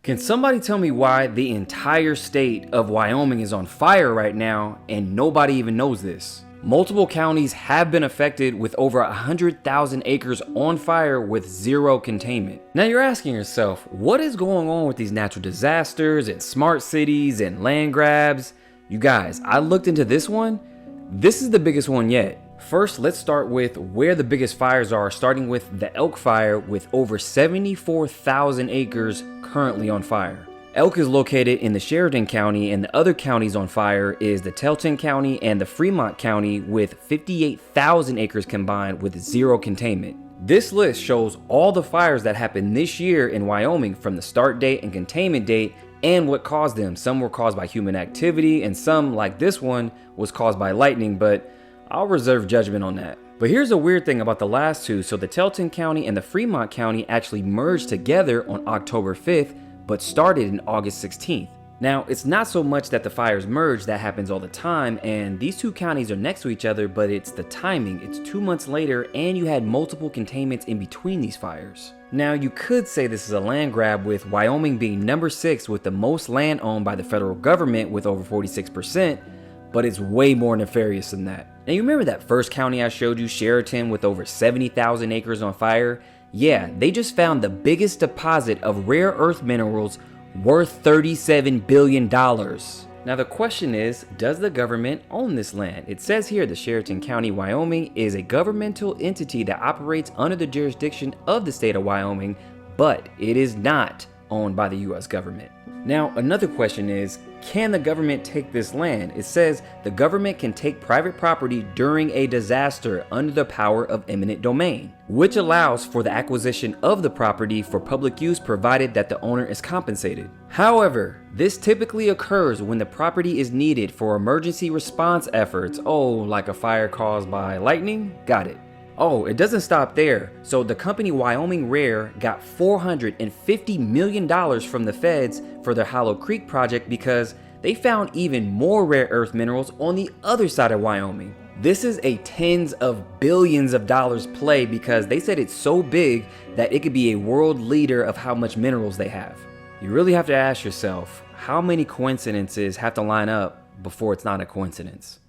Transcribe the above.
Can somebody tell me why the entire state of Wyoming is on fire right now and nobody even knows this? Multiple counties have been affected with over 100,000 acres on fire with zero containment. Now you're asking yourself, what is going on with these natural disasters and smart cities and land grabs? You guys, I looked into this one. This is the biggest one yet. First, let's start with where the biggest fires are, starting with the Elk Fire with over 74,000 acres currently on fire. Elk is located in the Sheridan County, and the other counties on fire is the Telton County and the Fremont County with 58,000 acres combined with zero containment. This list shows all the fires that happened this year in Wyoming from the start date and containment date and what caused them. Some were caused by human activity and some, like this one, was caused by lightning, but I'll reserve judgment on that. But here's a weird thing about the last two. So the Telton County and the Fremont County actually merged together on October 5th, but started in August 16th. Now, it's not so much that the fires merge, that happens all the time, and these two counties are next to each other, but it's the timing. It's 2 months later, and you had multiple containments in between these fires. Now, you could say this is a land grab, with Wyoming being number 6 with the most land owned by the federal government with over 46%, but it's way more nefarious than that. Now, you remember that first county I showed you, Sheridan, with over 70,000 acres on fire? Yeah, they just found the biggest deposit of rare earth minerals worth $37 billion. Now the question is, does the government own this land? It says here the Sheridan County, Wyoming is a governmental entity that operates under the jurisdiction of the state of Wyoming, but it is not owned by the US government. Now another question is, can the government take this land? It says the government can take private property during a disaster under the power of eminent domain, which allows for the acquisition of the property for public use provided that the owner is compensated. However, this typically occurs when the property is needed for emergency response efforts. Oh, like a fire caused by lightning? Got it. Oh, it doesn't stop there. So the company Wyoming Rare got $450 million from the feds for their Hollow Creek project because they found even more rare earth minerals on the other side of Wyoming. This is a tens of billions of dollars play because they said it's so big that it could be a world leader of how much minerals they have. You really have to ask yourself, how many coincidences have to line up before it's not a coincidence?